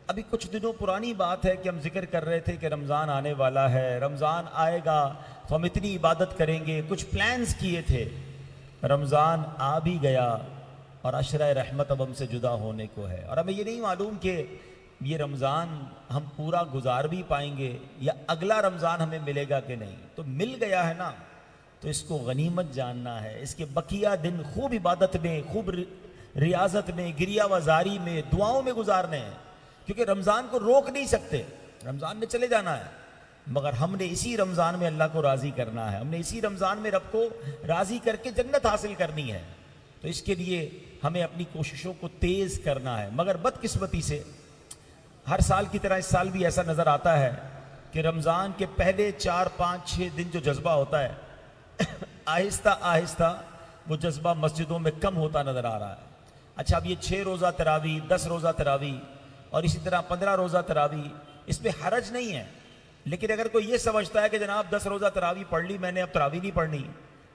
ابھی کچھ دنوں پرانی بات ہے کہ ہم ذکر کر رہے تھے کہ رمضان آنے والا ہے، رمضان آئے گا تو ہم اتنی عبادت کریں گے، کچھ پلانز کیے تھے. رمضان آ بھی گیا اور عشرہ رحمت اب ہم سے جدا ہونے کو ہے، اور ہمیں یہ نہیں معلوم کہ یہ رمضان ہم پورا گزار بھی پائیں گے یا اگلا رمضان ہمیں ملے گا کہ نہیں. تو مل گیا ہے نا، تو اس کو غنیمت جاننا ہے، اس کے بقیہ دن خوب عبادت میں، خوب ریاضت میں، گریہ وزاری میں، دعاؤں میں گزارنے ہیں، کیونکہ رمضان کو روک نہیں سکتے، رمضان میں چلے جانا ہے، مگر ہم نے اسی رمضان میں اللہ کو راضی کرنا ہے، ہم نے اسی رمضان میں رب کو راضی کر کے جنت حاصل کرنی ہے. تو اس کے لیے ہمیں اپنی کوششوں کو تیز کرنا ہے. مگر بدقسمتی سے ہر سال کی طرح اس سال بھی ایسا نظر آتا ہے کہ رمضان کے پہلے 4 5 6 دن جو جذبہ ہوتا ہے آہستہ آہستہ وہ جذبہ مسجدوں میں کم ہوتا نظر آ رہا ہے. اچھا، اب یہ 6 روزہ تراویح، 10 روزہ تراویح اور اسی طرح 15 روزہ تراویح، اس پہ حرج نہیں ہے، لیکن اگر کوئی یہ سمجھتا ہے کہ جناب 10 روزہ تراویح پڑھ لی میں نے، اب تراویح نہیں پڑھنی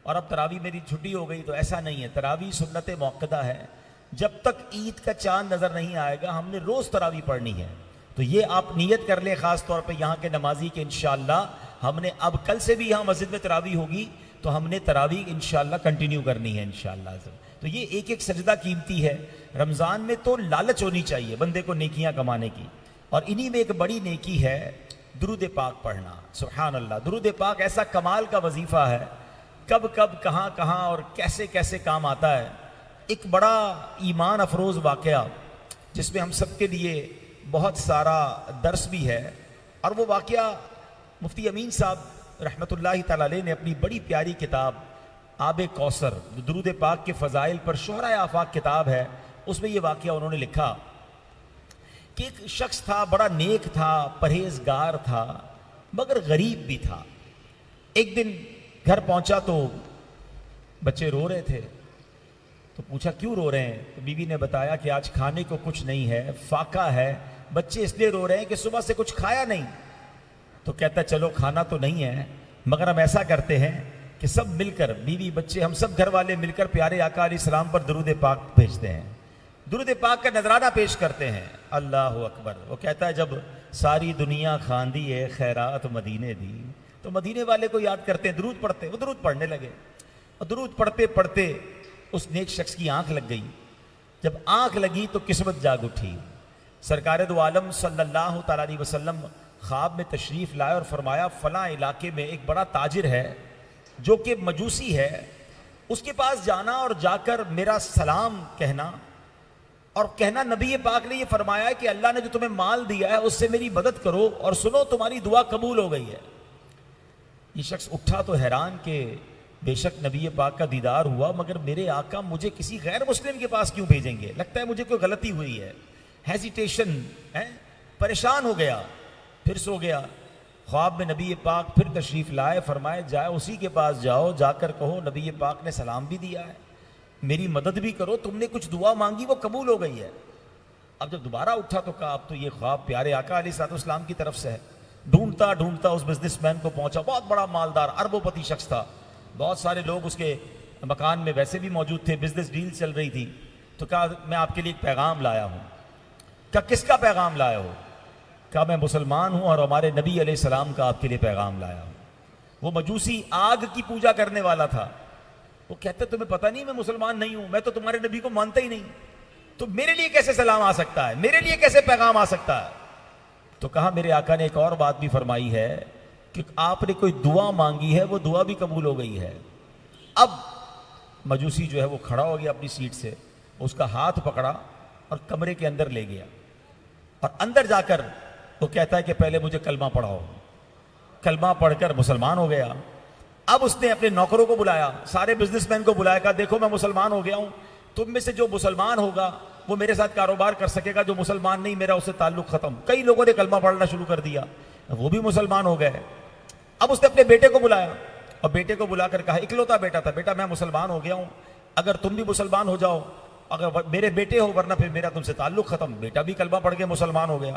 اور اب تراویح میری چھٹی ہو گئی، تو ایسا نہیں ہے. تراویح سنت موقدہ ہے، جب تک عید کا چاند نظر نہیں آئے گا ہم نے روز تراویح پڑھنی ہے. تو یہ آپ نیت کر لیں خاص طور پہ یہاں کے نمازی کہ انشاءاللہ ہم نے اب کل سے بھی یہاں مسجد میں تراویح ہوگی تو ہم نے تراویح انشاءاللہ کنٹینیو کرنی ہے انشاءاللہ. تو یہ ایک ایک سجدہ قیمتی ہے. رمضان میں تو لالچ ہونی چاہیے بندے کو نیکیاں کمانے کی، اور انہی میں ایک بڑی نیکی ہے درود پاک پڑھنا. سبحان اللہ، درود پاک ایسا کمال کا وظیفہ ہے، کب کب کہاں کہاں اور کیسے کیسے کام آتا ہے. ایک بڑا ایمان افروز واقعہ جس میں ہم سب کے لیے بہت سارا درس بھی ہے، اور وہ واقعہ مفتی امین صاحب رحمۃ اللہ تعالی علیہ نے اپنی بڑی پیاری کتاب آب کوثر، درود پاک کے فضائل پر شہرۂ آفاق کتاب ہے، اس میں یہ واقعہ انہوں نے لکھا کہ ایک شخص تھا، بڑا نیک تھا، پرہیزگار تھا، مگر غریب بھی تھا. ایک دن گھر پہنچا تو بچے رو رہے تھے، تو پوچھا کیوں رو رہے ہیں؟ تو بیوی نے بتایا کہ آج کھانے کو کچھ نہیں ہے، فاقہ ہے، بچے اس لیے رو رہے ہیں کہ صبح سے کچھ کھایا نہیں. تو کہتا ہے چلو کھانا تو نہیں ہے، مگر ہم ایسا کرتے ہیں کہ سب مل کر، بیوی بچے ہم سب گھر والے مل کر پیارے آقا علیہ السلام پر درود پاک بھیجتے ہیں، درود پاک کا نذرانہ پیش کرتے ہیں. اللہ اکبر. وہ کہتا ہے جب ساری دنیا خاندی ہے خیرات مدینے دی، تو مدینے والے کو یاد کرتے ہیں، درود پڑھتے ہیں. وہ درود پڑھنے لگے، اور درود پڑھتے پڑھتے اس نیک شخص کی آنکھ لگ گئی. جب آنکھ لگی تو قسمت جاگ اٹھی. سرکار دو عالم صلی اللہ تعالیٰ علیہ وسلم خواب میں تشریف لائے اور فرمایا فلاں علاقے میں ایک بڑا تاجر ہے جو کہ مجوسی ہے، اس کے پاس جانا اور جا کر میرا سلام کہنا، اور کہنا نبی پاک نے یہ فرمایا ہے کہ اللہ نے جو تمہیں مال دیا ہے اس سے میری مدد کرو، اور سنو تمہاری دعا قبول ہو گئی ہے. یہ شخص اٹھا تو حیران کہ بے شک نبی پاک کا دیدار ہوا، مگر میرے آقا مجھے کسی غیر مسلم کے پاس کیوں بھیجیں گے؟ لگتا ہے مجھے کوئی غلطی ہوئی ہے. ہیزیٹیشن ہے، پریشان ہو گیا، پھر سو گیا. خواب میں نبی پاک پھر تشریف لائے، فرمائے جائے اسی کے پاس جاؤ، جا کر کہو نبی پاک نے سلام بھی دیا ہے، میری مدد بھی کرو، تم نے کچھ دعا مانگی وہ قبول ہو گئی ہے. اب جب دوبارہ اٹھا تو کہا اب تو یہ خواب پیارے آقا علیہ الصلوۃ والسلام کی طرف سے ہے. ڈھونڈتا ڈھونڈتا اس بزنس مین کو پہنچا، بہت بڑا مالدار اربوں پتی شخص تھا، بہت سارے لوگ اس کے مکان میں ویسے بھی موجود تھے، بزنس ڈیل چل رہی تھی. تو کہا میں آپ کے لیے ایک پیغام لایا ہوں. کہا کس کا پیغام لائے ہو؟ کہا میں مسلمان ہوں اور ہمارے نبی علیہ السلام کا آپ کے لیے پیغام لایا ہوں. وہ مجوسی آگ کی پوجا کرنے والا تھا. وہ کہتے تمہیں پتہ نہیں میں مسلمان نہیں ہوں، میں تو تمہارے نبی کو مانتا ہی نہیں، تو میرے لیے کیسے سلام آ سکتا ہے، میرے لیے کیسے پیغام آ سکتا ہے؟ تو کہا میرے آقا نے ایک اور بات بھی فرمائی ہے کہ آپ نے کوئی دعا مانگی ہے وہ دعا بھی قبول ہو گئی ہے. اب مجوسی جو ہے وہ کھڑا ہو گیا اپنی سیٹ سے، اس کا ہاتھ پکڑا اور کمرے کے اندر لے گیا، اور اندر جا کر وہ کہتا ہے کہ پہلے مجھے کلمہ پڑھاؤ. کلمہ پڑھ کر مسلمان ہو گیا. اب اس نے اپنے نوکروں کو بلایا، سارے بزنس مین کو بلایا، کہا دیکھو میں مسلمان ہو گیا ہوں، تم میں سے جو مسلمان ہوگا وہ میرے ساتھ کاروبار کر سکے گا، جو مسلمان نہیں میرا اس سے تعلق ختم. کئی لوگوں نے کلمہ پڑھنا شروع کر دیا، وہ بھی مسلمان ہو گئے. اب اس نے اپنے بیٹے کو بلایا اور بیٹے کو بلا کر کہا، اکلوتا بیٹا تھا، بیٹا میں مسلمان ہو گیا ہوں، اگر تم بھی مسلمان ہو جاؤ، اگر میرے بیٹے ہو، ورنہ پھر میرا تم سے تعلق ختم. بیٹا بھی کلمہ پڑھ کے مسلمان ہو گیا.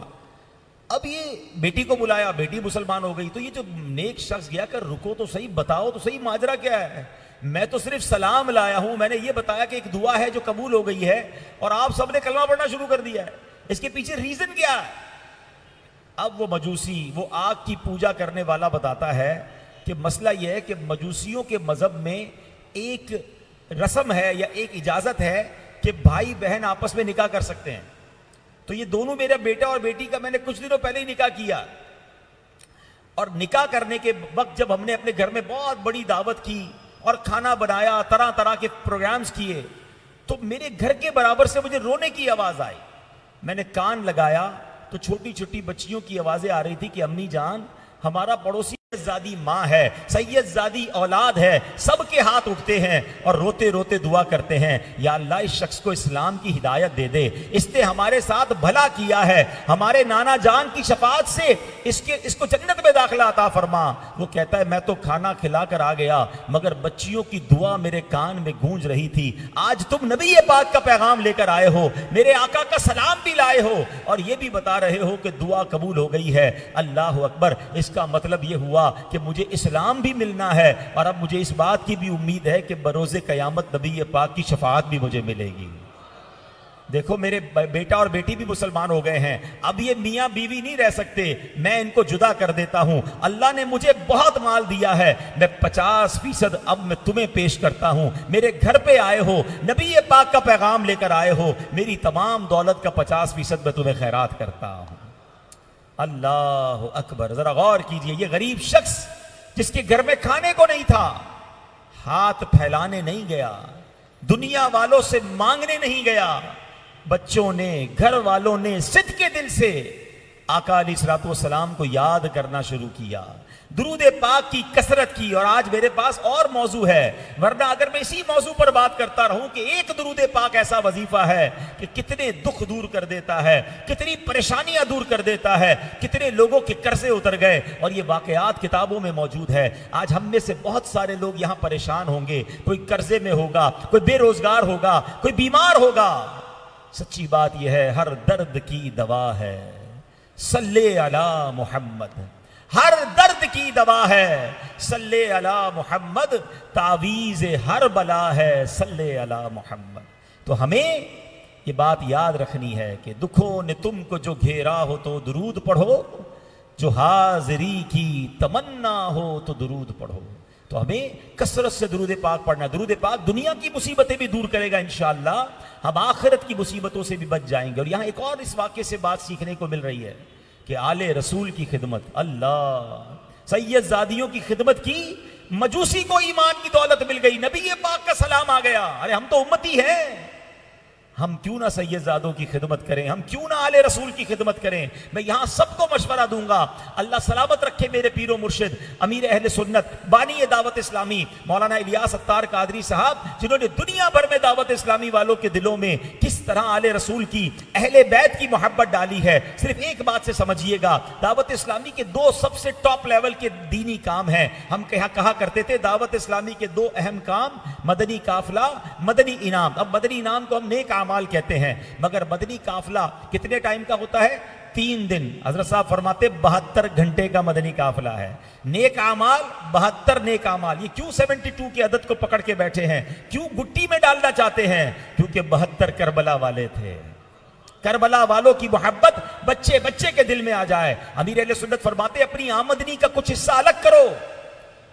اب یہ بیٹی کو بلایا، بیٹی مسلمان ہو گئی. تو یہ جو نیک شخص گیا کر رکو تو صحیح، بتاؤ تو صحیح ماجرا کیا ہے؟ میں تو صرف سلام لایا ہوں، میں نے یہ بتایا کہ ایک دعا ہے جو قبول ہو گئی ہے، اور آپ سب نے کلمہ پڑھنا شروع کر دیا ہے. اس کے پیچھے ریزن کیا ہے؟ اب وہ مجوسی، وہ آگ کی پوجا کرنے والا بتاتا ہے کہ مسئلہ یہ ہے کہ مجوسیوں کے مذہب میں ایک رسم ہے یا ایک اجازت ہے کہ بھائی بہن آپس میں نکاح کر سکتے ہیں. تو یہ دونوں، میرا بیٹا اور بیٹی کا میں نے کچھ دنوں پہلے ہی نکاح کیا، اور نکاح کرنے کے وقت جب ہم نے اپنے گھر میں بہت بڑی دعوت کی اور کھانا بنایا، طرح طرح کے پروگرامز کیے، تو میرے گھر کے برابر سے مجھے رونے کی آواز آئی. میں نے کان لگایا تو چھوٹی چھوٹی بچیوں کی آوازیں آ رہی تھی کہ امی جان، ہمارا پڑوسی زادی ماں ہے، سید زادی اولاد ہے، سب کے ہاتھ اٹھتے ہیں اور روتے روتے دعا کرتے ہیں، یا اللہ اس شخص کو اسلام کی ہدایت دے دے، اس نے ہمارے ساتھ بھلا کیا ہے، ہمارے نانا جان کی شفاعت سے اس کو جنت میں داخلہ عطا فرما. وہ کہتا ہے میں تو کھانا کھلا کر آ گیا مگر بچیوں کی دعا میرے کان میں گونج رہی تھی. آج تم نبی پاک کا پیغام لے کر آئے ہو، میرے آقا کا سلام بھی لائے ہو اور یہ بھی بتا رہے ہو کہ دعا قبول ہو گئی ہے. اللہ اکبر. اس کا مطلب یہ ہوا کہ مجھے اسلام بھی ملنا ہے، اور اب مجھے اس بات کی بھی امید ہے کہ بروز قیامت نبی پاک کی شفاعت بھی مجھے ملے گی. دیکھو میرے بیٹا اور بیٹی بھی مسلمان ہو گئے ہیں، اب یہ میاں بیوی نہیں رہ سکتے، میں ان کو جدا کر دیتا ہوں. اللہ نے مجھے بہت مال دیا ہے، میں 50% اب میں تمہیں پیش کرتا ہوں. میرے گھر پہ آئے ہو، نبی پاک کا پیغام لے کر آئے ہو، میری تمام دولت کا 50% میں تمہیں خیرات کرتا ہوں. اللہ اکبر. ذرا غور کیجئے، یہ غریب شخص جس کے گھر میں کھانے کو نہیں تھا، ہاتھ پھیلانے نہیں گیا، دنیا والوں سے مانگنے نہیں گیا، بچوں نے، گھر والوں نے صدقے دل سے آقا علیہ الصلوۃ والسلام کو یاد کرنا شروع کیا، درود پاک کی کثرت کی. اور آج میرے پاس اور موضوع ہے، ورنہ اگر میں اسی موضوع پر بات کرتا رہوں کہ ایک درود پاک ایسا وظیفہ ہے کہ کتنے دکھ دور کر دیتا ہے، کتنی پریشانیاں دور کر دیتا ہے، کتنے لوگوں کے قرضے اتر گئے، اور یہ واقعات کتابوں میں موجود ہے. آج ہم میں سے بہت سارے لوگ یہاں پریشان ہوں گے، کوئی قرضے میں ہوگا، کوئی بے روزگار ہوگا، کوئی بیمار ہوگا. سچی بات یہ ہے، ہر درد کی دوا ہے صلی علی محمد. ہر درد کی دوا ہے صلی علی محمد، تعویذ ہر بلا ہے صلی علی محمد. تو ہمیں یہ بات یاد رکھنی ہے کہ دکھوں نے تم کو جو گھیرا ہو تو درود پڑھو، جو حاضری کی تمنا ہو تو درود پڑھو. تو ہمیں کثرت سے درود پاک پڑھنا. درود پاک دنیا کی مصیبتیں بھی دور کرے گا انشاءاللہ، ہم آخرت کی مصیبتوں سے بھی بچ جائیں گے. اور یہاں ایک اور اس واقعے سے بات سیکھنے کو مل رہی ہے کہ آل رسول کی خدمت، اللہ سید زادیوں کی خدمت کی. مجوسی کو ایمان کی دولت مل گئی، نبی پاک کا سلام آ گیا. ارے ہم تو امتی ہیں، ہم کیوں نہ سید زادوں کی خدمت کریں، ہم کیوں نہ آل رسول کی خدمت کریں. میں یہاں سب کو مشورہ دوں گا، اللہ سلامت رکھے میرے پیر و مرشد امیر اہل سنت بانی دعوت اسلامی مولانا الیاس اتار قادری صاحب، جنہوں نے دنیا بھر میں دعوت اسلامی والوں کے دلوں میں کس طرح آل رسول کی، اہل بیت کی محبت ڈالی ہے. صرف ایک بات سے سمجھیے گا، دعوت اسلامی کے دو سب سے ٹاپ لیول کے دینی کام ہیں. ہم کہا کرتے تھے دعوت اسلامی کے دو اہم کام، مدنی قافلہ، مدنی انعام. اب مدنی انعام کو ہم نیک اعمال کہتے ہیں، مگر مدنی قافلہ کتنے ٹائم کا ہوتا ہے؟ 3 دن. حضرت صاحب فرماتے 72 گھنٹے کا مدنی قافلہ ہے. نیک اعمال 72 نیک اعمال. یہ کیوں 72 کی عدد کو پکڑ کے بیٹھے ہیں، کیوں گٹی میں ڈالنا چاہتے ہیں؟ کیونکہ 72 کربلا والے تھے. کربلا والوں کی محبت بچے بچے کے دل میں آ جائے. امیر اہل سنت فرماتے اپنی آمدنی کا کچھ حصہ الگ کرو،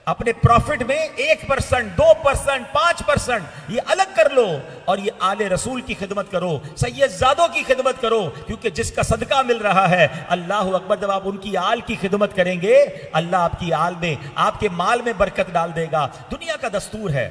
اپنے پروفٹ میں 1%، 2%، 5% یہ الگ کر لو، اور یہ آل رسول کی خدمت کرو، سید زادوں کی خدمت کرو. کیونکہ جس کا صدقہ مل رہا ہے، اللہ اکبر، جب آپ ان کی آل کی خدمت کریں گے، اللہ آپ کی آل میں، آپ کے مال میں برکت ڈال دے گا. دنیا کا دستور ہے،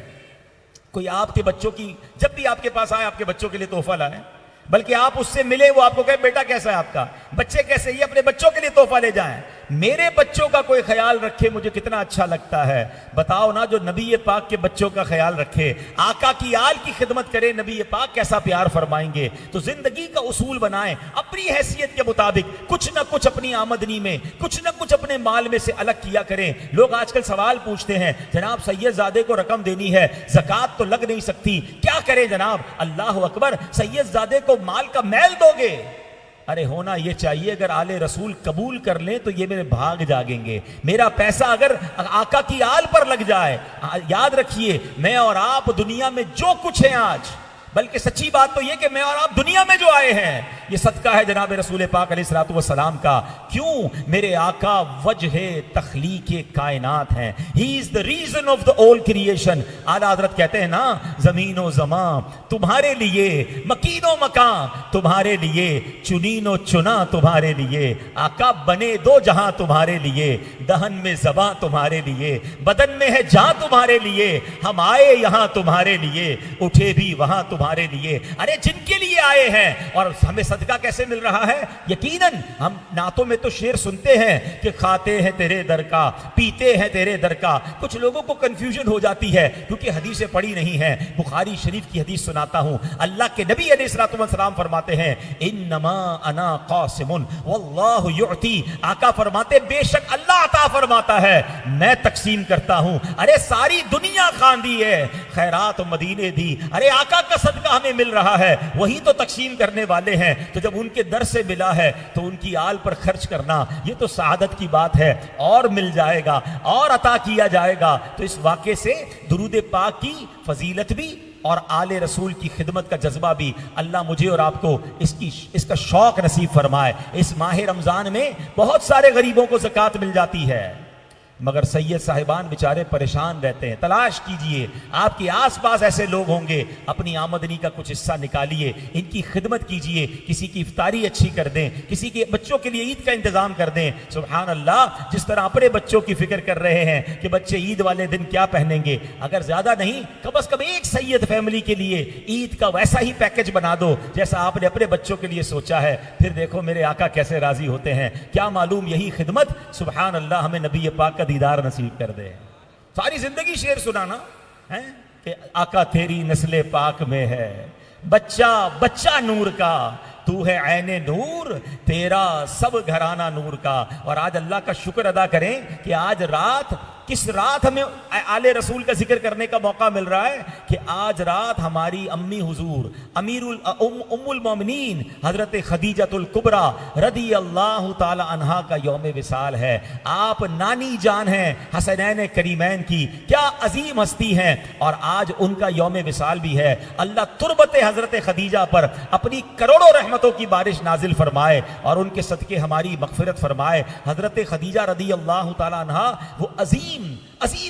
کوئی آپ کے بچوں کی، جب بھی آپ کے پاس آئے آپ کے بچوں کے لیے تحفہ لائیں، بلکہ آپ اس سے ملے، وہ آپ کو کہے بیٹا کیسا ہے آپ کا، بچے کیسے، یہ اپنے بچوں کے لیے تحفہ لے جائیں. میرے بچوں کا کوئی خیال رکھے مجھے کتنا اچھا لگتا ہے. بتاؤ نا، جو نبی پاک کے بچوں کا خیال رکھے، آقا کی آل کی خدمت کرے، نبی پاک کیسا پیار فرمائیں گے. تو زندگی کا اصول بنائیں اپنی حیثیت کے مطابق، کچھ نہ کچھ اپنی آمدنی میں، کچھ نہ کچھ اپنے مال میں سے الگ کیا کریں. لوگ آج کل سوال پوچھتے ہیں، جناب سید زادے کو رقم دینی ہے، زکوٰۃ تو لگ نہیں سکتی، کیا کریں جناب؟ اللہ اکبر، سید زادے کو مال کا میل دو گے؟ ارے ہونا یہ چاہیے اگر آل رسول قبول کر لیں تو یہ میرے بھاگ جاگیں گے. میرا پیسہ اگر آقا کی آل پر لگ جائے، یاد رکھیے میں اور آپ دنیا میں جو کچھ ہیں آج، بلکہ سچی بات تو یہ کہ میں اور آپ دنیا میں جو آئے ہیں یہ صدقہ ہے جناب رسول پاک علیہ الصلوۃ والسلام کا. کیوں؟ میرے آقا وجہ تخلیق کائنات ہیں. He is the reason of the all creation. اعلیٰ حضرت کہتے ہیں نا زمین و زمان تمہارے لیے، مکین و مکان تمہارے لیے، چنین و چنا تمہارے لیے. آقا بنے دو جہاں تمہارے لیے، دہن میں زباں تمہارے لیے، بدن میں ہے جان تمہارے لیے. ہم آئے یہاں تمہارے لیے، اٹھے بھی وہاں تمہارے لیے. ارے جن کے لیے آئے ہیں. اور ہمیں صدقہ کیسے مل رہا ہے؟ یقیناً ہم نعتوں میں تو شعر سنتے ہیں کہ کھاتے ہیں تیرے در کا، پیتے ہیں تیرے در کا. کچھ لوگوں کو کنفیوژن ہو جاتی ہے کیونکہ حدیثیں پڑھی نہیں ہیں. بخاری شریف کی حدیث سناتا ہوں. اللہ کے نبی علیہ الصلوۃ والسلام فرماتے ہیں انما انا قاسم واللہ یعطی. آقا فرماتے بے شک اللہ عطا فرماتا ہے، میں تقسیم کرتا ہوں. ارے ساری دنیا خاندی ہے، خیرات مدینے دی. ارے آقا کا صدقہ ہمیں مل رہا ہے، وہی تو تقسیم کرنے والے ہیں. تو جب ان کے در سے ملا ہے تو ان کی آل پر خرچ کرنا یہ تو سعادت کی بات ہے. اور مل جائے گا اور عطا کیا جائے گا. تو اس واقعے سے درود پاک کی فضیلت بھی اور آل رسول کی خدمت کا جذبہ بھی اللہ مجھے اور آپ کو اس کا شوق نصیب فرمائے. اس ماہ رمضان میں بہت سارے غریبوں کو زکوٰۃ مل جاتی ہے، مگر سید صاحبان بیچارے پریشان رہتے ہیں. تلاش کیجئے، آپ کے آس پاس ایسے لوگ ہوں گے، اپنی آمدنی کا کچھ حصہ نکالیے، ان کی خدمت کیجئے. کسی کی افطاری اچھی کر دیں، کسی کے بچوں کے لیے عید کا انتظام کر دیں. سبحان اللہ، جس طرح اپنے بچوں کی فکر کر رہے ہیں کہ بچے عید والے دن کیا پہنیں گے، اگر زیادہ نہیں کم از کم ایک سید فیملی کے لیے عید کا ویسا ہی پیکج بنا دو جیسا آپ نے اپنے بچوں کے لیے سوچا ہے. پھر دیکھو میرے آقا کیسے راضی ہوتے ہیں. کیا معلوم یہی خدمت سبحان اللہ ہمیں نبی پاک کا دیدار نصیب کر دے. ساری زندگی شعر سنانا ہے کہ آقا تیری نسل پاک میں ہے، بچہ بچہ نور کا، تو ہے عین نور، تیرا سب گھرانہ نور کا. اور آج اللہ کا شکر ادا کریں کہ آج رات، کس رات ہمیں آل رسول کا ذکر کرنے کا موقع مل رہا ہے کہ آج رات ہماری امی حضور ام المومنین حضرت خدیجۃ الکبریٰ رضی اللہ تعالی عنہا کا یوم وصال ہے. آپ نانی جان ہیں حسنین کریمین کی، کیا عظیم ہستی ہیں، اور آج ان کا یوم وصال بھی ہے. اللہ تربت حضرت خدیجہ پر اپنی کروڑوں رحمتوں کی بارش نازل فرمائے اور ان کے صدقے ہماری مغفرت فرمائے. حضرت خدیجہ رضی اللہ تعالی عنہا وہ عظیم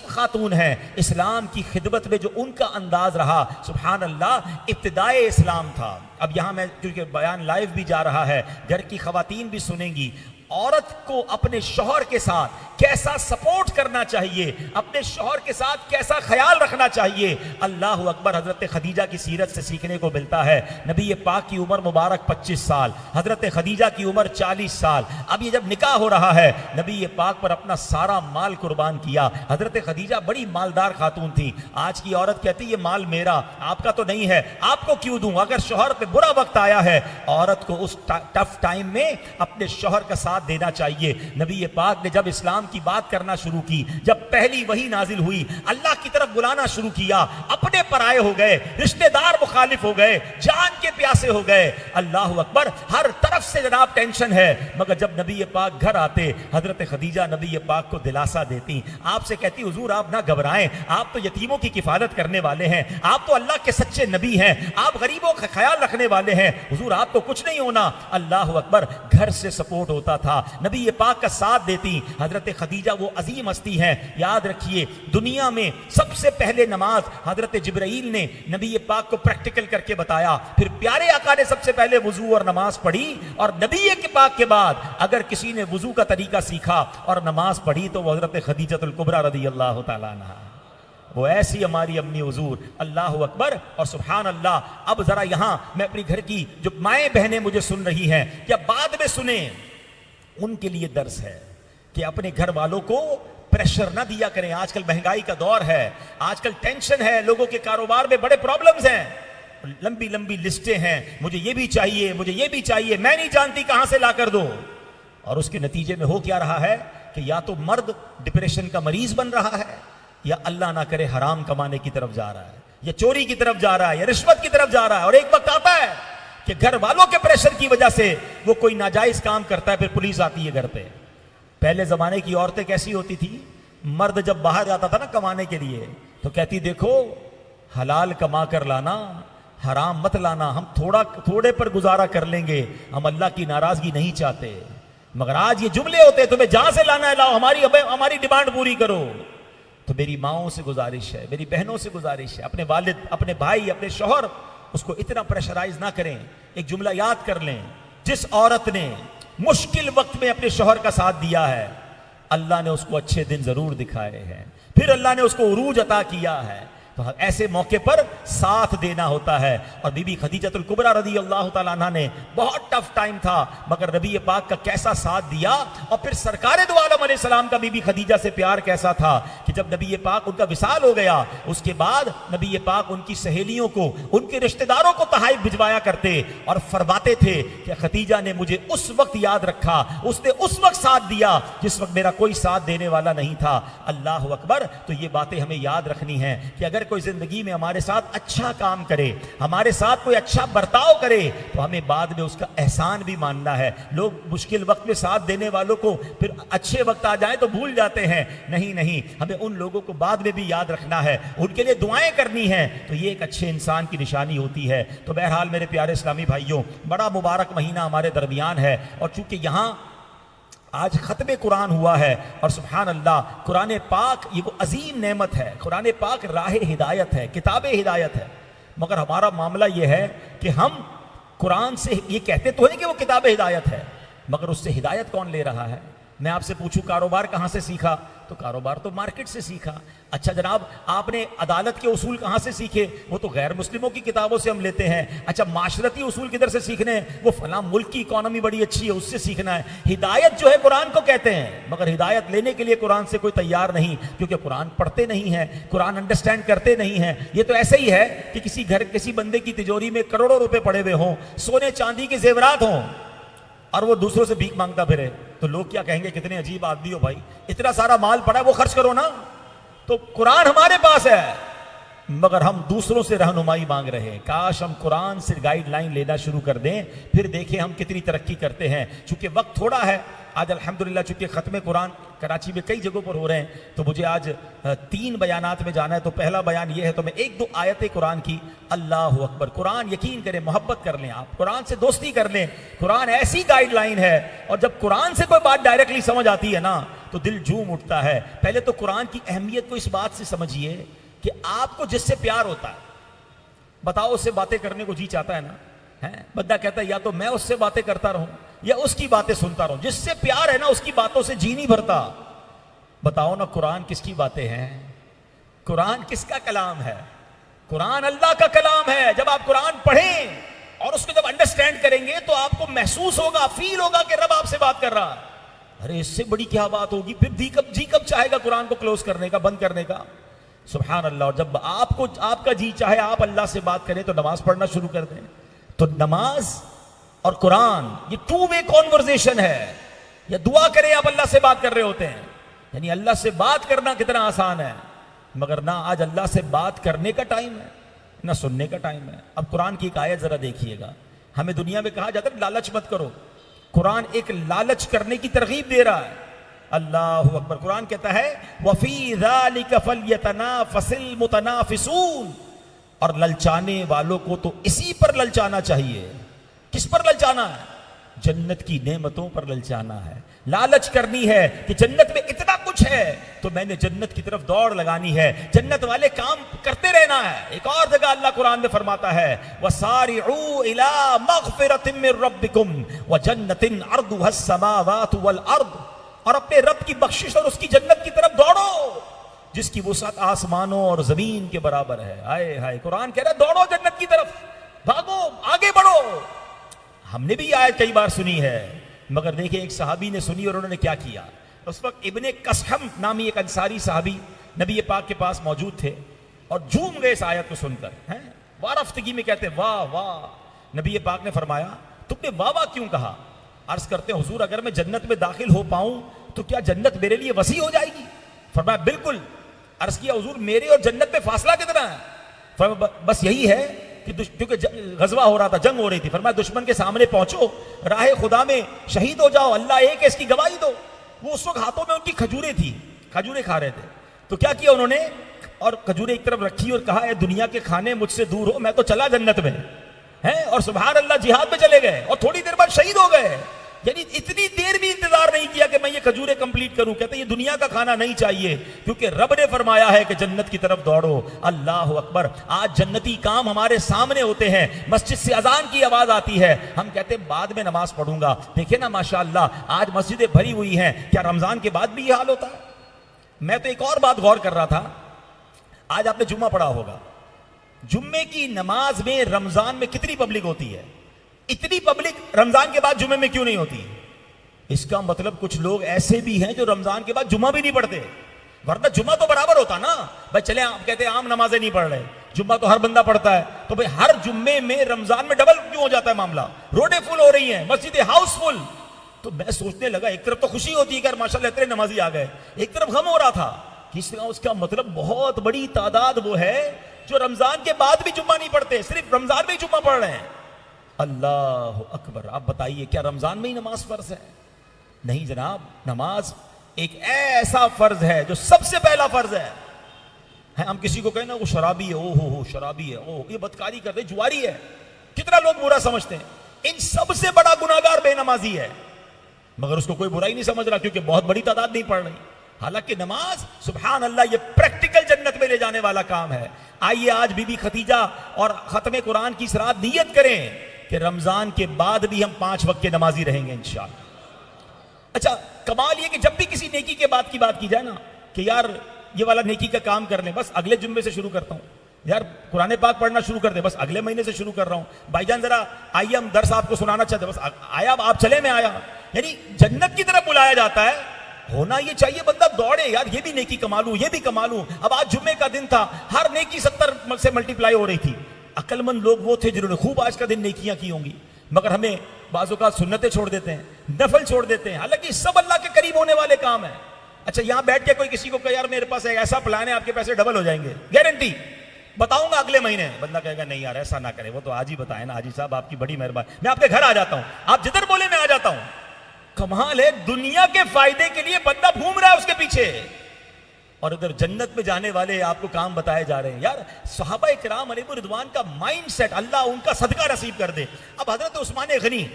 خاتون ہیں. اسلام کی خدمت میں جو ان کا انداز رہا سبحان اللہ، ابتدائے اسلام تھا. اب یہاں میں کیونکہ بیان لائیو بھی جا رہا ہے، گھر کی خواتین بھی سنیں گی. عورت کو اپنے شوہر کے ساتھ کیسا سپورٹ کرنا چاہیے، اپنے شوہر کے ساتھ کیسا خیال رکھنا چاہیے، اللہ اکبر، حضرت خدیجہ کی سیرت سے سیکھنے کو ملتا ہے. نبی پاک کی عمر مبارک 25 سال، حضرت خدیجہ کی عمر 40 سال. اب یہ جب نکاح ہو رہا ہے، نبی پاک پر اپنا سارا مال قربان کیا. حضرت خدیجہ بڑی مالدار خاتون تھی. آج کی عورت کہتی یہ مال میرا، آپ کا تو نہیں ہے، آپ کو کیوں دوں؟ اگر شوہر پہ برا وقت آیا ہے، عورت کو اس ٹف ٹائم میں اپنے شوہر کا ساتھ دینا چاہیے. نبی پاک نے جب اسلام کی بات کرنا شروع کی، جب پہلی وحی نازل ہوئی، اللہ کی طرف بلانا شروع کیا، اپنے پرائے ہو گئے، رشتہ دار مخالف ہو گئے، جان کے پیاسے ہو گئے. اللہ اکبر، ہر طرف سے جناب ٹینشن ہے. مگر جب نبی پاک گھر آتے، حضرت خدیجہ نبی پاک کو دلاسا دیتی، آپ سے کہتی حضور آپ نہ گھبرائیں، آپ تو یتیموں کی کفالت کرنے والے ہیں، آپ تو اللہ کے سچے نبی ہیں، آپ غریبوں کا خیال رکھنے والے ہیں، حضور آپ کو کچھ نہیں ہونا. اللہ اکبر، گھر سے سپورٹ ہوتا تھا، نبی پاک کا ساتھ دیتی. حضرت خدیجہ وہ عظیم ہستی ہیں. یاد رکھیے، دنیا میں سب سے پہلے نماز حضرت جبرائیل نے نبی پاک کو پریکٹیکل کر کے بتایا، پھر پیارے آقا نے سب سے پہلے وضو اور نماز پڑھی. اور نبی کے پاک کے بعد اگر کسی نے وضو کا طریقہ سیکھا اور نماز پڑھی تو وہ حضرت خدیجۃ الکبریٰ رضی اللہ تعالیٰ عنہا. وہ ایسی ہماری امی حضور. اللہ اکبر اور سبحان اللہ. اب ذرا یہاں میں اپنی گھر کی جو مائیں بہنیں مجھے سن رہی ہیں یا بعد میں سنیں، ان کے لیے درس ہے کہ اپنے گھر والوں کو پریشر نہ دیا کریں. آج کل مہنگائی کا دور ہے، آج کل ٹینشن ہے، لوگوں کے کاروبار میں بڑے پرابلمز ہیں، لمبی لمبی لسٹیں ہیں، مجھے یہ بھی چاہیے، مجھے یہ بھی چاہیے، میں نہیں جانتی کہاں سے لا کر دو. اور اس کے نتیجے میں ہو کیا رہا ہے کہ یا تو مرد ڈپریشن کا مریض بن رہا ہے، یا اللہ نہ کرے حرام کمانے کی طرف جا رہا ہے، یا چوری کی طرف جا رہا ہے، یا رشوت کی طرف جا رہا ہے. اور ایک وقت آتا ہے کہ گھر والوں کے پریشر کی وجہ سے وہ کوئی ناجائز کام کرتا ہے، پھر پولیس آتی ہے گھر پہ. پہلے زمانے کی عورتیں کیسی ہوتی تھی؟ مرد جب باہر جاتا تھا نا کمانے کے لیے تو کہتی دیکھو حلال کما کر لانا، حرام مت لانا, ہم تھوڑے پر گزارا کر لیں گے, ہم اللہ کی ناراضگی نہیں چاہتے. مگر آج یہ جملے ہوتے تمہیں جہاں سے لانا ہے لاؤ, ہماری ڈیمانڈ پوری کرو. تو میری ماؤں سے گزارش ہے, میری بہنوں سے گزارش ہے, اپنے والد, اپنے بھائی, اپنے شوہر, اس کو اتنا پریشرائز نہ کریں. ایک جملہ یاد کر لیں, جس عورت نے مشکل وقت میں اپنے شوہر کا ساتھ دیا ہے, اللہ نے اس کو اچھے دن ضرور دکھائے ہیں, پھر اللہ نے اس کو عروج عطا کیا ہے. تو ایسے موقع پر ساتھ دینا ہوتا ہے. اور بی بی خدیجۃ الکبریٰ رضی اللہ تعالیٰ عنہ نے بہت ٹف ٹائم تھا, مگر نبی پاک کا کیسا ساتھ دیا, اور پھر سرکار دو عالم علیہ السلام کا بی بی خدیجہ سے پیار کیسا تھا کہ جب نبی پاک ان کا وصال ہو گیا, اس کے بعد نبی پاک ان کی سہیلیوں کو, ان کے رشتہ داروں کو تحائف بھجوایا کرتے اور فرماتے تھے کہ خدیجہ نے مجھے اس وقت یاد رکھا, اس نے اس وقت ساتھ دیا جس وقت میرا کوئی ساتھ دینے والا نہیں تھا. اللہ اکبر. تو یہ باتیں ہمیں یاد رکھنی ہیں کہ اگر کوئی زندگی میں ہمارے ساتھ اچھا کام کرے, ہمارے ساتھ کوئی اچھا برتاؤ کرے, تو ہمیں بعد میں اس کا احسان بھی ماننا ہے. لوگ مشکل وقت میں ساتھ دینے والوں کو پھر اچھے وقت آ جائیں تو بھول جاتے ہیں. نہیں, ہمیں ان لوگوں کو بعد میں بھی یاد رکھنا ہے, ان کے لیے دعائیں کرنی ہیں. تو یہ ایک اچھے انسان کی نشانی ہوتی ہے. تو بہرحال میرے پیارے اسلامی بھائیوں, بڑا مبارک مہینہ ہمارے درمیان ہے, اور چونکہ یہاں آج ختم قرآن ہوا ہے, اور سبحان اللہ, قرآن پاک یہ وہ عظیم نعمت ہے. قرآن پاک راہ ہدایت ہے, کتاب ہدایت ہے. مگر ہمارا معاملہ یہ ہے کہ ہم قرآن سے یہ کہتے تو ہیں کہ وہ کتاب ہدایت ہے, مگر اس سے ہدایت کون لے رہا ہے؟ میں آپ سے پوچھوں کاروبار کہاں سے سیکھا؟ تو کاروبار تو مارکیٹ سے سیکھا. اچھا جناب, آپ نے عدالت کے اصول کہاں سے سیکھے؟ وہ تو غیر مسلموں کی کتابوں سے ہم لیتے ہیں. اچھا, معاشرتی اصول کدھر سے سیکھنے ہیں؟ وہ فلاں ملک کی اکانومی بڑی اچھی ہے, اس سے سیکھنا ہے. ہدایت جو ہے قرآن کو کہتے ہیں, مگر ہدایت لینے کے لیے قرآن سے کوئی تیار نہیں, کیونکہ قرآن پڑھتے نہیں ہیں, قرآن انڈرسٹینڈ کرتے نہیں ہیں. یہ تو ایسے ہی ہے کہ کسی بندے کی تجوری میں کروڑوں روپے پڑے ہوئے ہوں, سونے چاندی کے زیورات ہوں, اور وہ دوسروں سے بھیک مانگتا پھرے, تو لوگ کیا کہیں گے, کتنے عجیب آدمی ہو بھائی, اتنا سارا مال پڑا ہے وہ خرچ کرو نا. تو قرآن ہمارے پاس ہے, مگر ہم دوسروں سے رہنمائی مانگ رہے ہیں. کاش ہم قرآن سے گائیڈ لائن لینا شروع کر دیں, پھر دیکھیں ہم کتنی ترقی کرتے ہیں. چونکہ وقت تھوڑا ہے آج الحمدللہ, چونکہ ختم قرآن کراچی میں کئی جگہوں پر ہو رہے ہیں, تو مجھے آج 3 بیانات میں جانا ہے. تو پہلا بیان یہ ہے, تو میں 1-2 آیتیں قرآن کی. اللہ اکبر. قرآن یقین کریں, محبت کر لیں, آپ قرآن سے دوستی کر لیں. قرآن ایسی گائیڈ لائن ہے, اور جب قرآن سے کوئی بات ڈائریکٹلی سمجھ آتی ہے نا, تو دل جھوم اٹھتا ہے. پہلے تو قرآن کی اہمیت کو اس بات سے سمجھیے کہ آپ کو جس سے پیار ہوتا ہے, بتاؤ اس سے باتیں کرنے کو جی چاہتا ہے نا, بندہ کہتا ہے یا تو میں اس سے باتیں کرتا رہوں یا اس کی باتیں سنتا رہوں. جس سے پیار ہے نا, اس کی باتوں سے جی نہیں بھرتا. بتاؤ نا, قرآن کس کی باتیں ہیں؟ قرآن کس کا کلام ہے؟ قرآن اللہ کا کلام ہے. جب آپ قرآن پڑھیں اور اس کو جب انڈرسٹینڈ کریں گے, تو آپ کو محسوس ہوگا, فیل ہوگا کہ رب آپ سے بات کر رہا ہے. ارے اس سے بڑی کیا بات ہوگی؟ پھر جی کب چاہے گا قرآن کو کلوز کرنے کا, بند کرنے کا؟ سبحان اللہ. اور جب آپ کا جی چاہے آپ اللہ سے بات کریں, تو نماز پڑھنا شروع کر دیں. تو نماز اور قرآن یہ 2 وے کانورزیشن ہے. یا دعا کریں, آپ اللہ سے بات کر رہے ہوتے ہیں. یعنی اللہ سے بات کرنا کتنا آسان ہے, مگر نہ آج اللہ سے بات کرنے کا ٹائم ہے, نہ سننے کا ٹائم ہے. اب قرآن کی ایک آیت ذرا دیکھیے گا. ہمیں دنیا میں کہا جاتا ہے لالچ مت کرو, قرآن ایک لالچ کرنے کی ترغیب دے رہا ہے. اللہ اکبر. قرآن کہتا ہے وَفِي ذَلِكَ فَلْيَتَنَافَسِ الْمُتَنَافِسُونَ, اور للچانے والوں کو تو اسی پر للچانا چاہیے. کس پر للچانا ہے؟ جنت کی نعمتوں پر للچانا ہے. لالچ کرنی ہے کہ جنت میں اتنا کچھ ہے, تو میں نے جنت کی طرف دوڑ لگانی ہے, جنت والے کام کرتے رہنا ہے. ایک اور جگہ اللہ قرآن میں فرماتا ہے وَسَارِعُوا إِلَىٰ مَغْفِرَةٍ مِّن رَبِّكُمْ وَجَنَّةٍ عَرْضُهَا السَّمَاوَاتُ وَالْأَرْضُ, اور اپنے رب کی بخشش اور اس کی جنت کی طرف دوڑو جس کی وسعت آسمانوں اور زمین کے برابر ہے. ہائے ہائے. قرآن کہہ رہا ہے دوڑو جنت کی طرف, بھاگو, آگے بڑھو. ہم نے بھی یہ آیت کئی بار سنی ہے, مگر دیکھیں ایک صحابی نے سنی اور انہوں نے کیا کیا. اس وقت ابن قسحم نامی ایک انصاری صحابی نبی پاک کے پاس موجود تھے, اور جھوم گئے اس آیت کو سن کر. وارفتگی میں کہتے واہ واہ. نبی پاک نے فرمایا تم نے واہ واہ کیوں کہا؟ عرض کرتے حضور اگر میں جنت میں داخل ہو پاؤں تو کیا جنت میرے لیے وسیع ہو جائے گی؟ فرمایا بالکل. عرض کیا حضور میرے اور جنت میں فاصلہ کتنا ہے؟ فرمایا بس یہی ہے کہ کیونکہ غزوہ ہو رہا تھا, جنگ ہو رہی تھی. فرمایا دشمن کے سامنے پہنچو, راہ خدا میں شہید ہو جاؤ, اللہ ایک ہے اس کی گواہی دو. وہ اس وقت ہاتھوں میں ان کی کھجوریں تھی, کھجوریں کھا رہے تھے. تو کیا کیا انہوں نے؟ اور کھجوریں ایک طرف رکھی اور کہا اے دنیا کے کھانے مجھ سے دور ہو، میں تو چلا جنت میں ہے، اور سبحان اللہ جہاد میں چلے گئے اور تھوڑی دیر بعد شہید ہو گئے. یعنی اتنی دیر بھی انتظار نہیں کیا کہ میں یہ کھجوریں کمپلیٹ کروں. کہتے ہیں یہ دنیا کا کھانا نہیں چاہیے، کیونکہ رب نے فرمایا ہے کہ جنت کی طرف دوڑو. اللہ اکبر. آج جنتی کام ہمارے سامنے ہوتے ہیں. مسجد سے اذان کی آواز آتی ہے، ہم کہتے ہیں بعد میں نماز پڑھوں گا. دیکھیں نا ماشاءاللہ آج مسجدیں بھری ہوئی ہیں. کیا رمضان کے بعد بھی یہ حال ہوتا ہے؟ میں تو ایک اور بات غور کر رہا تھا. آج آپ نے جمعہ پڑھا ہوگا، جمعے کی نماز میں رمضان میں کتنی پبلک ہوتی ہے؟ اتنی پبلک رمضان کے بعد جمعے میں کیوں نہیں ہوتی؟ اس کا مطلب کچھ لوگ ایسے بھی ہیں جو رمضان کے بعد جمعہ بھی نہیں پڑھتے. ورنہ جمعہ تو برابر ہوتا نا بھائی. چلے آپ کہتے ہیں عام نمازیں نہیں پڑھ رہے، جمعہ تو ہر بندہ پڑھتا ہے، تو بھائی ہر جمعے میں رمضان میں ڈبل کیوں ہو جاتا ہے معاملہ؟ روڈیں فل ہو رہی ہیں، مسجدیں ہاؤس فل. تو میں سوچنے لگا ایک طرف تو خوشی ہوتی ہے کہ ماشاءاللہ اتنے نمازی آ گئے، ایک طرف غم ہو رہا تھا کہ اس کا مطلب بہت بڑی تعداد وہ ہے جو رمضان کے بعد بھی جمعہ نہیں پڑھتے، صرف رمضان میں ہی جمعہ پڑھ رہے ہیں. اللہ اکبر. آپ بتائیے کیا رمضان میں ہی نماز فرض ہے؟ نہیں جناب. نماز ایک ایسا فرض ہے جو سب سے پہلا فرض ہے. ہم کسی کو کہیں نا وہ شرابی ہے، او ہو شرابی ہے، او یہ بدکاری کرتے، جواری ہے، کتنا لوگ برا سمجھتے ہیں. ان سب سے بڑا گناہگار بے نمازی ہے، مگر اس کو کوئی برائی نہیں سمجھ رہا کیونکہ بہت بڑی تعداد نہیں پڑھ رہی. حالانکہ نماز سبحان اللہ یہ پریکٹیکل جنت میں لے جانے والا کام ہے. آئیے آج بی بی خدیجہ اور ختم قرآن کی اس رات نیت کریں کہ رمضان کے بعد بھی ہم 5 وقت کے نمازی رہیں گے انشاءاللہ. اچھا کمال یہ کہ جب بھی کسی نیکی کے بعد کی بات کی جائے نا کہ یار یہ والا نیکی کا کام کر لیں، بس اگلے جمعے سے شروع کرتا ہوں، یار قرآن پاک پڑھنا شروع کر دیں، بس اگلے مہینے سے شروع کر رہا ہوں، بھائی جان ذرا آئیے ہم درس آپ کو سنانا چاہتے ہیں، بس آیا آپ چلے میں آیا. یعنی جنت کی طرف بلایا جاتا ہے. ہونا یہ چاہیے بندہ دوڑے، یار یہ بھی نیکی کما لوں، یہ بھی کما لوں. اب آج جمعے کا دن تھا، ہر نیکی 70 سے ملٹیپلائی ہو رہی تھی. عقل مند لوگ وہ تھے جنہوں نے خوب آج کا دن نیکیاں کی ہوں گی، مگر ہمیں بعض اوقات سنتیں چھوڑ دیتے ہیں، نفل چھوڑ دیتے ہیں، حالانکہ سب اللہ کے قریب ہونے والے کام ہیں. اچھا یہاں بیٹھ کے کوئی کسی کو کہے یار میرے پاس ایک ایسا پلان ہے آپ کے پیسے ڈبل ہو جائیں گے، گارنٹی بتاؤں گا اگلے مہینے، بندہ کہے گا نہیں یار ایسا نہ کرے، وہ تو آج ہی بتائیں نا حاجی صاحب آپ کی بڑی مہربانی، میں آپ کے گھر آ جاتا ہوں، آپ جدھر بولے میں آ جاتا ہوں. کمال ہے، دنیا کے فائدے کے لیے بندہ گھوم رہا ہے اس کے پیچھے، اور ادھر جنت میں جانے والے آپ کو کام بتائے جا رہے ہیں. یار صحابہ کرام علیہ رضوان کا مائنڈ سیٹ اللہ ان کا صدقہ نصیب کر دے. اب حضرت عثمان غنی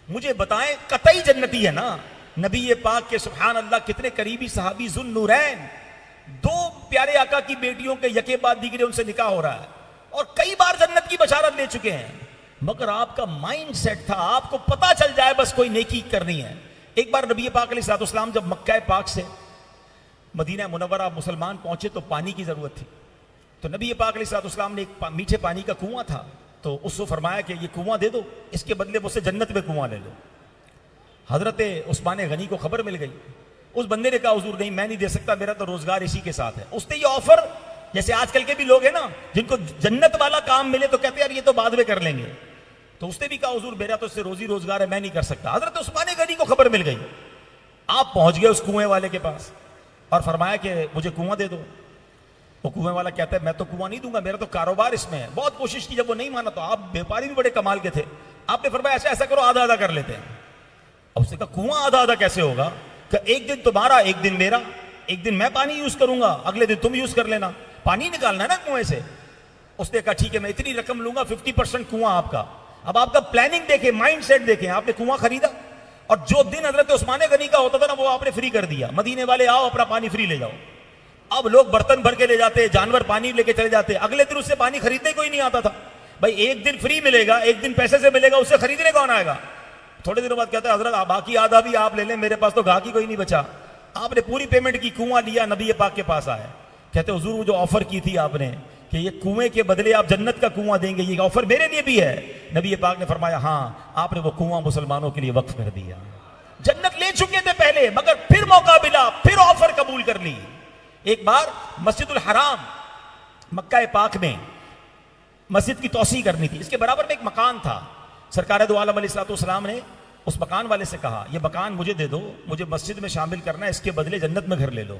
مجھے بتائیں قطعی جنتی ہے نا، نبی پاک کے سبحان اللہ کتنے قریبی صحابی ذو النورین، 2 پیارے آقا کی بیٹیوں کے یکے بعد دیگرے ان سے نکاح ہو رہا ہے اور کئی بار جنت کی بشارت لے چکے ہیں، مگر آپ کا مائنڈ سیٹ تھا آپ کو پتا چل جائے بس کوئی نیکی کرنی ہے. ایک بار نبی پاک علیہ السلام جب مکہ پاک سے مدینہ منورہ مسلمان پہنچے تو پانی کی ضرورت تھی، تو نبی پاک علیہ السلام نے ایک میٹھے پانی کا کنواں تھا، تو اس کو فرمایا کہ یہ کنواں دے دو، اس کے بدلے مجھ سے جنت میں کنواں لے لو. حضرت عثمان غنی کو خبر مل گئی. اس بندے نے کہا حضور نہیں میں نہیں دے سکتا، میرا تو روزگار اسی کے ساتھ ہے. اس نے یہ آفر، جیسے آج کل کے بھی لوگ ہیں نا جن کو جنت والا کام ملے تو کہتے ہیں یار یہ تو بعد میں کر لیں گے، تو اس نے بھی کہا حضور میرا تو اس سے روزی روزگار ہے میں نہیں کر سکتا. حضرت عثمان غنی کو خبر مل گئی، آپ پہنچ گئے اس کنویں والے کے پاس اور فرمایا کہ مجھے کنواں دے دو. وہ کنویں والا کہتا ہے میں تو کنواں نہیں دوں گا، میرا تو کاروبار اس میں ہے. بہت کوشش کی، جب وہ نہیں مانا تو آپ بیپاری بھی بڑے کمال کے تھے، آپ نے فرمایا ایسا کرو آدھا آدھا کر لیتے ہیں. اب اس نے کہا کنواں آدھا آدھا کیسے ہوگا، کہ ایک دن تمہارا ایک دن میرا، ایک دن میں پانی یوز کروں گا اگلے دن تم یوز کر لینا، پانی نکالنا ہے نا کنویں سے. اس نے کہا ٹھیک ہے میں اتنی رقم لوں گا، 50% کنواں آپ کا. اب آپ کا پلاننگ دیکھیں، مائنڈ سیٹ دیکھیں، آپ نے کنواں خریدا اور جو دن حضرت عثمان غنی کا ہوتا تھا نا وہ آپ نے فری کر دیا، مدینے والے آؤ اپنا پانی فری لے جاؤ. اب لوگ برتن بھر کے لے جاتے، جانور پانی لے کے چلے جاتے، اگلے دن اس سے پانی خریدنے کوئی نہیں آتا تھا. بھائی ایک دن فری ملے گا، ایک دن پیسے سے ملے گا، اس سے خریدنے کون آئے گا؟ تھوڑے دنوں بعد کہتا ہے حضرت باقی آدھا بھی آپ لے لیں، میرے پاس تو گاہک ہی کوئی نہیں بچا. آپ نے پوری پیمنٹ کی، کنواں لیا، نبی پاک کے پاس آئے، کہتے حضور وہ جو آفر کی تھی آپ نے کہ یہ کنویں کے بدلے آپ جنت کا کنواں دیں گے، یہ آفر میرے لیے بھی ہے. نبی پاک نے فرمایا ہاں، آپ نے وہ کنواں مسلمانوں کے لیے وقف کر دیا. جنت لے چکے تھے پہلے مگر پھر موقع ملا، پھر آفر قبول کر لی. ایک بار مسجد الحرام مکہ پاک میں مسجد کی توسیع کرنی تھی، اس کے برابر میں ایک مکان تھا. سرکار دو عالم علیہ السلام نے اس مکان والے سے کہا یہ مکان مجھے دے دو، مجھے مسجد میں شامل کرنا ہے، اس کے بدلے جنت میں گھر لے لو.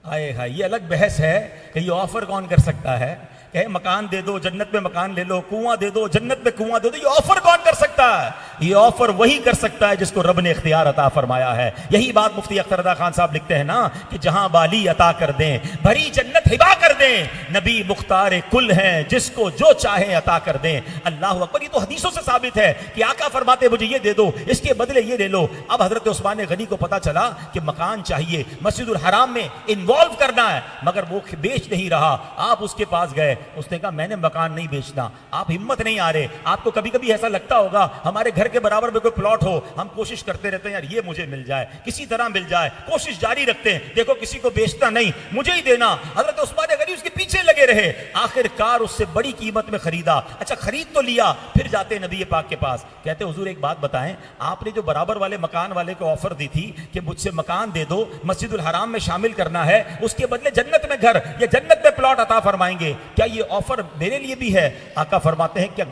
آئے ہائے، یہ الگ بحث ہے کہ یہ آفر کون کر سکتا ہے. کہے مکان دے دو جنت میں مکان لے لو, کنواں دے دو جنت میں کنواں دے دو, یہ آفر کون کر سکتا ہے؟ یہ آفر وہی کر سکتا ہے جس کو رب نے اختیار عطا فرمایا ہے. یہی بات مفتی اختر رضا خان صاحب لکھتے ہیں نا کہ جہاں بالی عطا کر دیں, بھری جنت ہبا کر دیں, نبی مختار کل ہیں جس کو جو چاہے عطا کر دیں. اللہ اکبر. یہ تو حدیثوں سے ثابت ہے کہ آقا فرماتے مجھے یہ دے دو, اس کے بدلے یہ لے لو. اب حضرت عثمان غنی کو پتا چلا کہ مکان چاہیے, مسجد الحرام میں انوالو کرنا ہے, مگر وہ بیچ نہیں رہا. آپ اس کے پاس گئے, اس نے کہا میں نے مکان نہیں بیچنا, آپ ہمت نہیں آ رہے. آپ کو کبھی کبھی ایسا لگتا ہوگا ہمارے گھر کے برابر میں کوئی پلاٹ ہو, ہم کوشش کرتے رہتے ہیں یار یہ مجھے مل جائے, کسی طرح مل جائے, کوشش جاری رکھتے ہیں, دیکھو کسی کو بیچنا نہیں, مجھے ہی دینا. حضرت عثمان غنی اس کے پیچھے لگے رہے, آخر کار اس سے بڑی قیمت میں خریدا. اچھا خرید تو لیا, پھر جاتے نبی پاک کے پاس, کہتے حضور ایک بات بتائیں, آپ نے جو برابر والے مکان والے کو آفر دی تھی کہ مجھ سے مکان دے دو, مسجد الحرام میں شامل کرنا ہے, اس کے بدلے جنت میں گھر یا جنت میں پلاٹ عطا فرمائیں گے, کیا یہ آفر میرے لیے بھی ہے؟ آقا فرماتے ہیں کیا,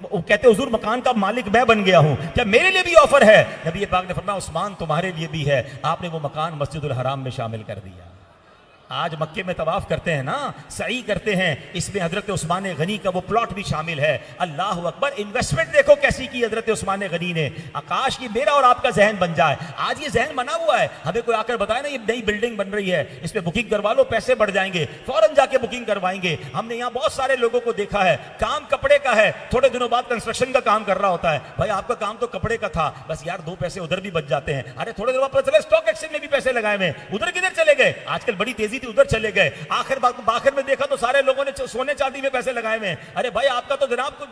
وہ کہتے حضور مکان کا مالک میں بن گیا ہوں, کیا میرے لیے بھی آفر ہے؟ نبی پاک نے فرمایا عثمان تمہارے لیے بھی ہے. آپ نے وہ مکان مسجد الحرام میں شامل کر دیا. آج مکے میں طواف کرتے ہیں نا, سعی کرتے ہیں, اس میں حضرت عثمان غنی کا وہ پلاٹ بھی شامل ہے. اللہ اکبر. انویسٹمنٹ دیکھو کیسی کی حضرت عثمان غنی نے. آکاش یہ میرا اور آپ کا ذہن بن جائے. آج یہ ذہن بنا ہوا ہے, ہمیں کوئی آ کر بتائے نا یہ نئی بلڈنگ بن رہی ہے, اس پہ بکنگ کروا لو, پیسے بڑھ جائیں گے, فوراً جا کے بکنگ کروائیں گے. ہم نے یہاں بہت سارے لوگوں کو دیکھا ہے, کام کپڑے کا ہے, تھوڑے دنوں بعد کنسٹرکشن کا کام کر رہا ہوتا ہے. بھائی آپ کا کام تو کپڑے کا تھا, بس یار 2 پیسے ادھر بھی بچ جاتے ہیں. ارے تھوڑے دنوں بعد پتہ چلا اسٹاک ایکسچینج میں بھی پیسے لگائے ہوئے, ادھر کدھر چلے گئے؟ آج کل بڑی تیزی تھی, ادھر چلے گئے. آخر میں دیکھا تو سارے لوگوں نے سونے چاندی میں پیسے لگائے ہوئے ہیں. ارے بھائی آپ کا تو جناب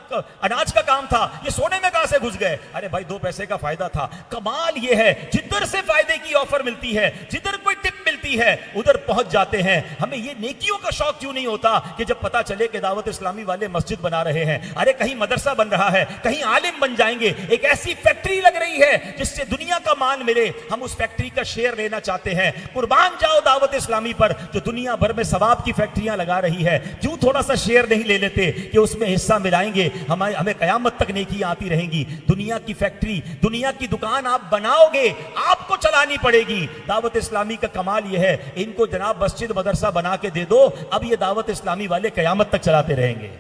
اناج کا کام تھا, یہ سونے میں کہاں سے گھس گئے؟ ارے بھائی 2 پیسے کا فائدہ تھا. کمال یہ ہے جدھر سے فائدے کی آفر ملتی ہے, جدھر کوئی ٹپ ملتی ہے ادھر پہنچ جاتے ہیں. ہمیں یہ نیکیوں کا شوق کیوں نہیں ہوتا کہ جب پتا چلے کہ دعوت اسلامی والے مسجد بنا رہے ہیں, ارے کہیں مدرسہ بن رہا ہے, کہیں عالم بن جائیں گے, ایک ایسی فیکٹری لگ رہی ہے جس سے دنیا کا مال ملے, ہم اس فیکٹری کا شیئر لینا چاہتے ہیں. قربان جاؤ دعوت اسلامی پر جو دنیا بھر میں ثواب کی فیکٹریاں لگا رہی ہے, کیوں تھوڑا سا شیئر نہیں لے لیتے کہ اس میں حصہ ملائیں گے, ہمیں قیامت تک نیکیاں آتی رہیں گی. دنیا کی فیکٹری, دنیا کی دکان آپ بناؤ گے, آپ کو چلانی پڑے گی. دعوت اسلامی کا کمال یہ ہے, ان کو جناب مسجد مدرسہ بنا کے دے دو, اب یہ دعوت اسلامی والے قیامت تک چلاتے رہیں گے.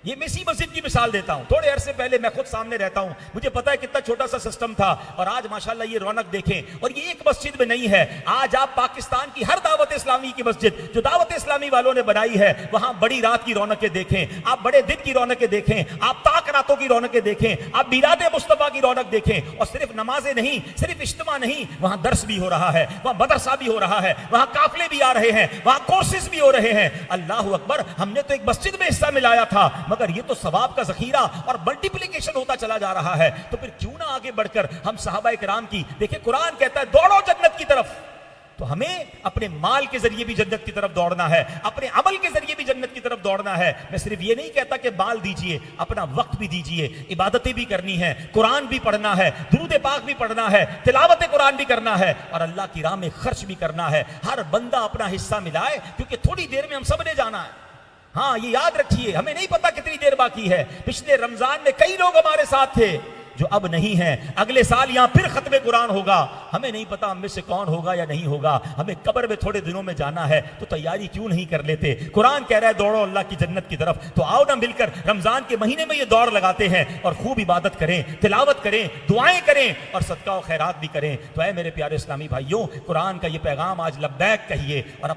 یہ میں اسی مسجد کی مثال دیتا ہوں, تھوڑے عرصے پہلے میں خود سامنے رہتا ہوں, مجھے پتا ہے کتنا چھوٹا سا سسٹم تھا, اور آج ماشاءاللہ یہ رونق دیکھیں. اور یہ ایک مسجد میں نہیں ہے, آج آپ پاکستان کی ہر دعوت اسلامی کی مسجد جو دعوت اسلامی والوں نے بنائی ہے, وہاں بڑی رات کی رونقیں دیکھیں, آپ بڑے دن کی رونقیں دیکھیں, آپ تاک راتوں کی رونقیں دیکھیں, آپ میلاد مصطفیٰ کی رونق دیکھیں. اور صرف نمازیں نہیں, صرف اجتماع نہیں, وہاں درس بھی ہو رہا ہے, وہاں مدرسہ بھی ہو رہا ہے, وہاں قافلے بھی آ رہے ہیں, وہاں کورسز بھی ہو رہے ہیں. اللہ اکبر. ہم نے تو ایک مسجد میں حصہ ملایا تھا, مگر یہ تو ثواب کا ذخیرہ اور ملٹیپلیکیشن ہوتا چلا جا رہا ہے. تو پھر کیوں نہ آگے بڑھ کر ہم صحابہ کرام کی دیکھیں, قرآن کہتا ہے دوڑو جنت کی طرف, تو ہمیں اپنے مال کے ذریعے بھی جنت کی طرف دوڑنا ہے, اپنے عمل کے ذریعے بھی جنت کی طرف دوڑنا ہے. میں صرف یہ نہیں کہتا کہ مال دیجئے, اپنا وقت بھی دیجئے, عبادتیں بھی کرنی ہیں, قرآن بھی پڑھنا ہے, درود پاک بھی پڑھنا ہے, تلاوت قرآن بھی کرنا ہے, اور اللہ کی راہ میں خرچ بھی کرنا ہے. ہر بندہ اپنا حصہ ملائے, کیونکہ تھوڑی دیر میں ہم سب نے جانا ہے. ہاں یہ یاد رکھیے, ہمیں نہیں پتا کتنی دیر باقی ہے. پچھلے رمضان میں کئی لوگ ہمارے ساتھ تھے جو اب نہیں ہیں. اگلے سال یہاں پھر ختم قرآن ہوگا, ہمیں نہیں پتا ہم میں سے کون ہوگا یا نہیں ہوگا. ہمیں قبر میں تھوڑے دنوں میں جانا ہے, تو تیاری کیوں نہیں کر لیتے؟ قرآن کہہ رہا ہے دوڑو اللہ کی جنت کی طرف, تو آؤ نہ مل کر رمضان کے مہینے میں یہ دوڑ لگاتے ہیں, اور خوب عبادت کریں, تلاوت کریں, دعائیں کریں, اور صدقہ و خیرات بھی کریں. تو اے میرے پیارے اسلامی بھائیوں, قرآن کا یہ پیغام آج لبیک کہیے, اور